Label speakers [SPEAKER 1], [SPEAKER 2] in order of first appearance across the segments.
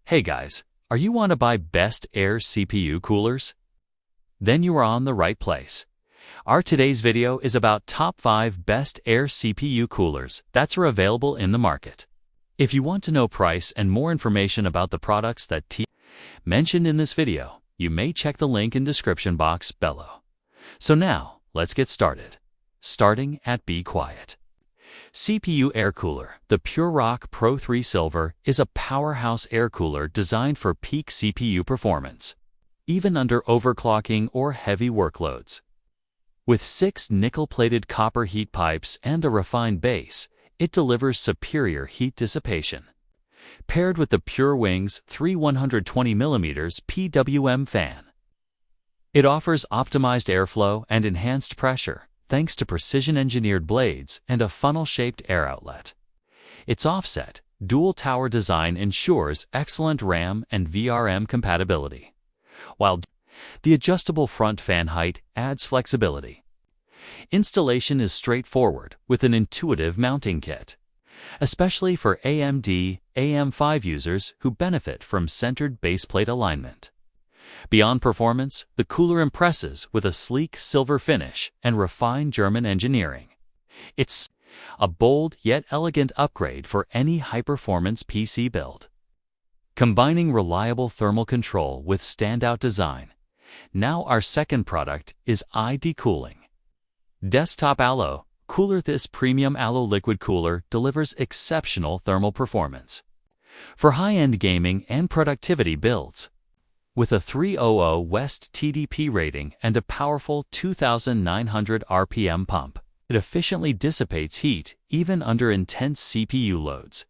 [SPEAKER 1] Hey guys, are you want to buy best air CPU coolers? Then you are on the right place. Our today's video is about top 5 best air CPU coolers that are available in the market. If you want to know price and more information about the products that mentioned in this video, you may check the link in description box below. So now, let's get started. Starting at Be Quiet. CPU Air Cooler. The PureRock Pro 3 Silver is a powerhouse air cooler designed for peak CPU performance, even under overclocking or heavy workloads. With 6 nickel-plated copper heat pipes and a refined base, it delivers superior heat dissipation. Paired with the PureWings 3 120mm PWM fan, it offers optimized airflow and enhanced pressure, thanks to precision-engineered blades and a funnel-shaped air outlet. Its offset, dual-tower design ensures excellent RAM and VRM compatibility, while the adjustable front fan height adds flexibility. Installation is straightforward with an intuitive mounting kit, especially for AMD AM5 users who benefit from centered baseplate alignment. Beyond performance, the cooler impresses with a sleek silver finish and refined German engineering. It's a bold yet elegant upgrade for any high-performance PC build. Combining reliable thermal control with standout design. Now our second product is ID Cooling. Desktop AIO Cooler. This premium AIO liquid cooler delivers exceptional thermal performance for high-end gaming and productivity builds. With a 300 West TDP rating and a powerful 2,900 RPM pump, it efficiently dissipates heat even under intense CPU loads.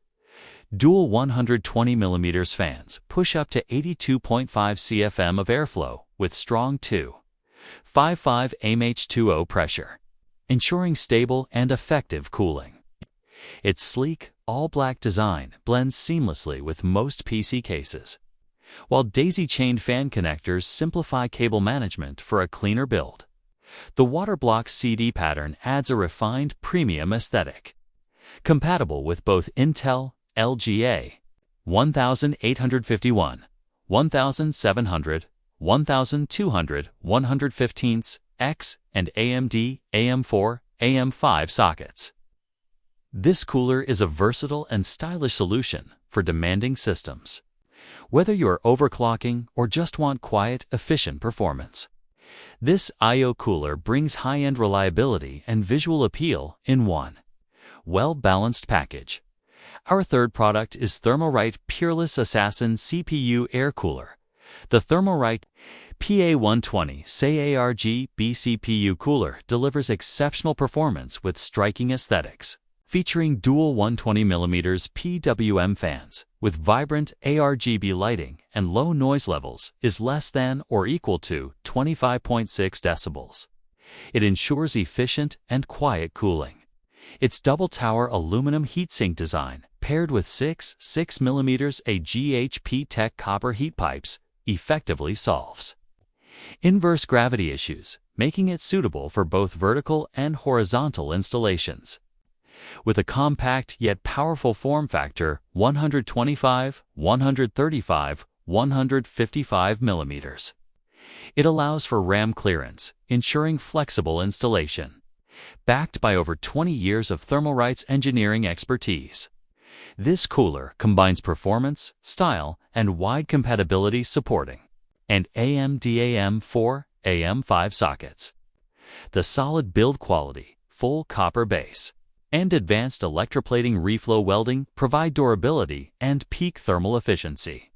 [SPEAKER 1] Dual 120mm fans push up to 82.5 CFM of airflow with strong 2.55 mH2O pressure, ensuring stable and effective cooling. Its sleek, all-black design blends seamlessly with most PC cases, while daisy-chained fan connectors simplify cable management for a cleaner build. The water-block CD pattern adds a refined premium aesthetic. Compatible with both Intel, LGA 1851, 1700, 1200, 115X, and AMD AM4, AM5 sockets. This cooler is a versatile and stylish solution for demanding systems, whether you're overclocking or just want quiet, efficient performance. This AIO cooler brings high-end reliability and visual appeal in one well-balanced package. Our third product is Thermalright Peerless Assassin CPU Air Cooler. The Thermalright PA120 ARGB CPU Cooler delivers exceptional performance with striking aesthetics, featuring dual 120mm PWM fans with vibrant ARGB lighting and low noise levels is less than or equal to 25.6 decibels. It ensures efficient and quiet cooling. Its double-tower aluminum heatsink design, paired with 6.6mm AGHP Tech copper heat pipes, effectively solves inverse gravity issues, making it suitable for both vertical and horizontal installations. With a compact yet powerful form factor, 125, 135, 155 mm. It allows for RAM clearance, ensuring flexible installation. Backed by over 20 years of Thermalright's engineering expertise, this cooler combines performance, style, and wide compatibility supporting and AMD AM4, AM5 sockets. The solid build quality, full copper base, and advanced electroplating reflow welding provide durability and peak thermal efficiency,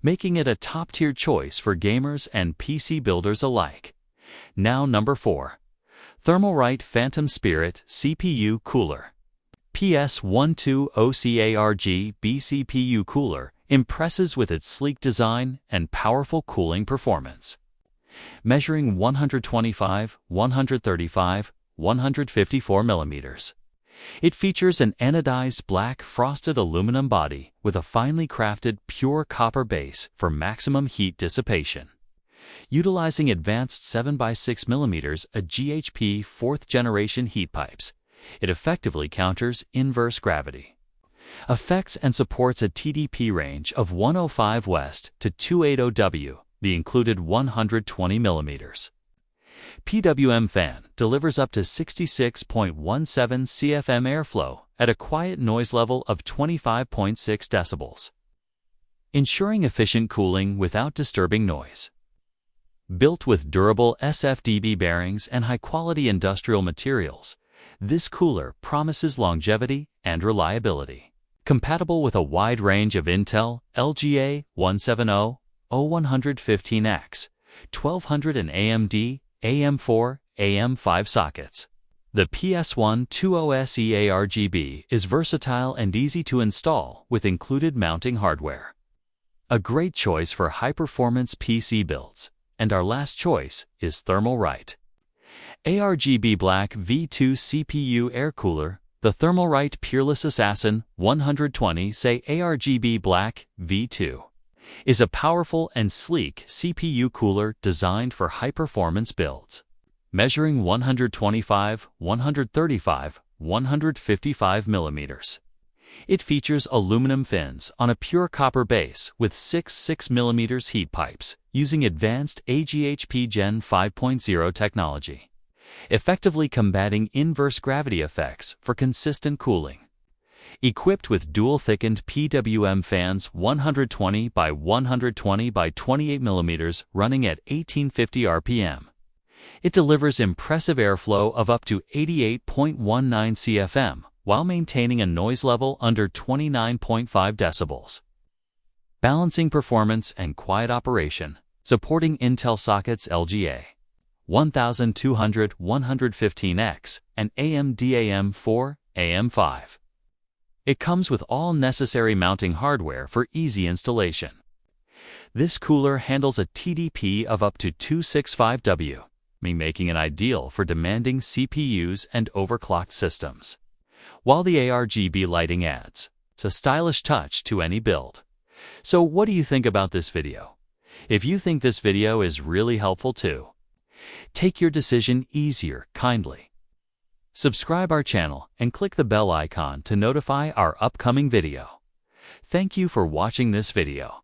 [SPEAKER 1] making it a top-tier choice for gamers and PC builders alike. Now number 4. Thermalright Phantom Spirit CPU Cooler. PS120 ARGB CPU Cooler impresses with its sleek design and powerful cooling performance. Measuring 125, 135, 154 mm. It features an anodized black frosted aluminum body with a finely crafted pure copper base for maximum heat dissipation. Utilizing advanced 7x6mm GHP 4th generation heat pipes, it effectively counters inverse gravity. Affects and supports a TDP range of 105 West to 280 W, the included 120 mm. PWM fan delivers up to 66.17 CFM airflow at a quiet noise level of 25.6 decibels, ensuring efficient cooling without disturbing noise. Built with durable SFDB bearings and high-quality industrial materials, this cooler promises longevity and reliability. Compatible with a wide range of Intel, LGA 170, O115X, 1200 and AMD, AM4, AM5 sockets. The PS120SE ARGB is versatile and easy to install with included mounting hardware. A great choice for high-performance PC builds. And our last choice is Thermalright. ARGB Black V2 CPU Air Cooler. The Thermalright Peerless Assassin 120 say ARGB Black V2 is a powerful and sleek CPU cooler designed for high-performance builds. Measuring 125, 135, 155 mm. It features aluminum fins on a pure copper base with 6 mm heat pipes using advanced AGHP Gen 5.0 technology, effectively combating inverse gravity effects for consistent cooling. Equipped with dual-thickened PWM fans 120 by 120 by 28 mm running at 1850 RPM. It delivers impressive airflow of up to 88.19 CFM, while maintaining a noise level under 29.5 decibels. Balancing performance and quiet operation, supporting Intel sockets LGA 1200 115X and AMD AM4, AM5. It comes with all necessary mounting hardware for easy installation. This cooler handles a TDP of up to 265 W, making it ideal for demanding CPUs and overclocked systems, while the ARGB lighting adds a stylish touch to any build. So what do you think about this video? If you think this video is really helpful too, take your decision easier kindly. Subscribe our channel and click the bell icon to notify our upcoming video. Thank you for watching this video.